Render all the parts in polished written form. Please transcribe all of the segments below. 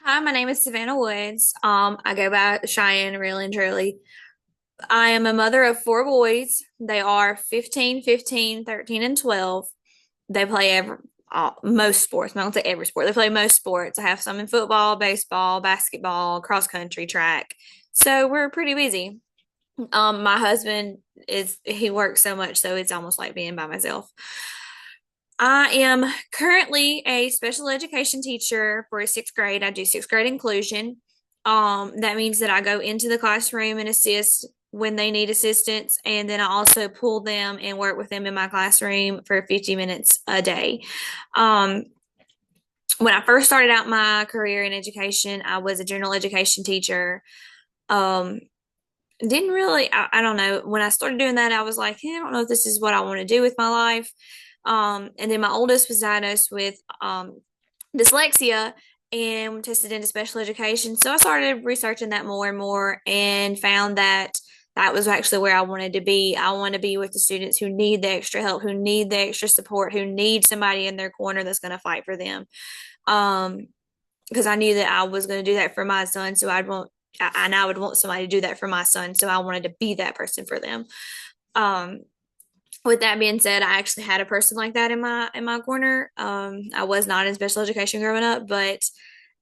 Hi, my name is Savannah Woods. I go by Cheyenne, really and truly. I am a mother of four boys. They are 15, 15, 13, and 12. They play most sports. I'm not gonna say every sport. They play most sports. I have some in football, baseball, basketball, cross country, track. So we're pretty busy. My husband he works so much, so it's almost like being by myself. I am currently a special education teacher for sixth grade. I do sixth grade inclusion. That means that I go into the classroom and assist when they need assistance, and then I also pull them and work with them in my classroom for 50 minutes a day. Um, when I first started out my career in education, I was a general education teacher. Um, didn't really, I don't know. When I started doing that, I was like, I don't know if this is what I want to do with my life. And then my oldest was diagnosed with dyslexia and tested into special education. So I started researching that more and more and found that that was actually where I wanted to be. I want to be with the students who need the extra help, who need the extra support, who need somebody in their corner that's going to fight for them. Um, because I knew that I was going to do that for my son. So I would want somebody to do that for my son. So I wanted to be that person for them. Um, with that being said, I actually had a person like that in my corner. I was not in special education growing up, but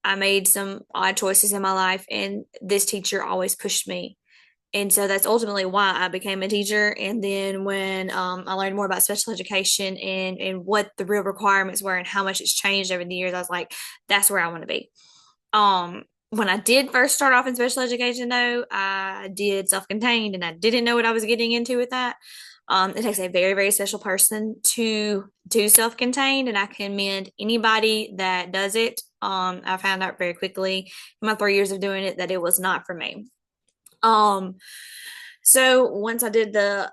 I made some odd choices in my life, and this teacher always pushed me. And so that's ultimately why I became a teacher. And then when I learned more about special education and what the real requirements were and how much it's changed over the years, I was like, that's where I want to be. When I did first start off in special education, though, I did self-contained and I didn't know what I was getting into with that. It takes a very, very special person to do self-contained, and I commend anybody that does it. I found out very quickly in my 3 years of doing it that it was not for me. Um, so once I did the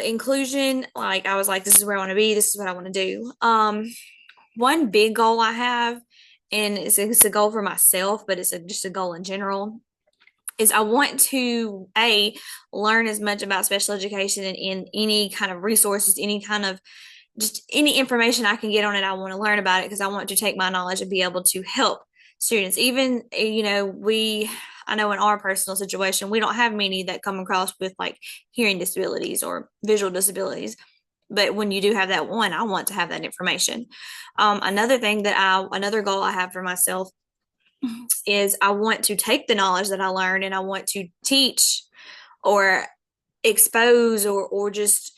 inclusion, like I was like, this is where I want to be. This is what I want to do. One big goal I have, and it's a goal for myself, but just a goal in general, is I want to learn as much about special education and in any kind of resources, any kind of just any information I can get on it. I want to learn about it because I want to take my knowledge and be able to help students. Even, I know in our personal situation, we don't have many that come across with like hearing disabilities or visual disabilities. But when you do have that one, I want to have that information. Another goal I have for myself is I want to take the knowledge that I learned and I want to teach or expose or just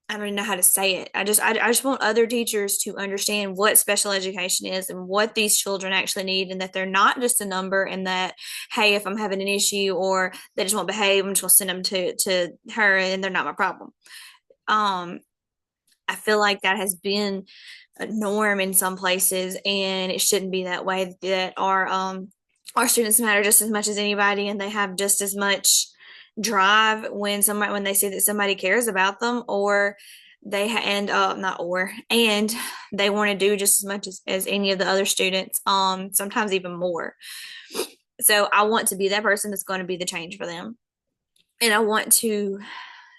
I don't even know how to say it. I just want other teachers to understand what special education is and what these children actually need, and that they're not just a number, and that hey, if I'm having an issue or they just won't behave, I'm just gonna send them to her and they're not my problem. Um, I feel like that has been a norm in some places, and it shouldn't be that way. That our students matter just as much as anybody, and they have just as much drive when they see that somebody cares about them, or they ha- and not or and they want to do just as much as any of the other students. Sometimes even more. So I want to be that person that's going to be the change for them, and I want to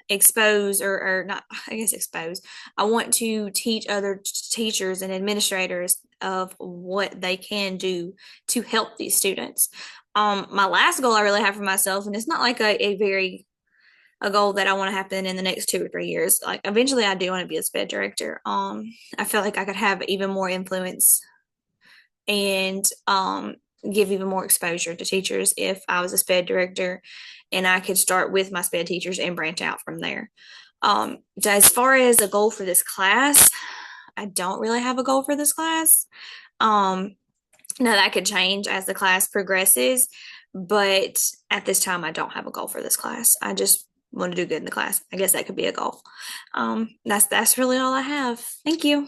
expose or not, I guess expose. I want to teach other teachers and administrators of what they can do to help these students. My last goal I really have for myself, and it's not like a goal that I want to happen in the next 2 or 3 years. Like eventually I do want to be a sped director. I feel like I could have even more influence and give even more exposure to teachers if I was a sped director, and I could start with my sped teachers and branch out from there. So as far as a goal for this class, I don't really have a goal for this class. Um, now that could change as the class progresses, but at this time, I don't have a goal for this class. I just want to do good in the class. I guess that could be a goal. That's really all I have. Thank you.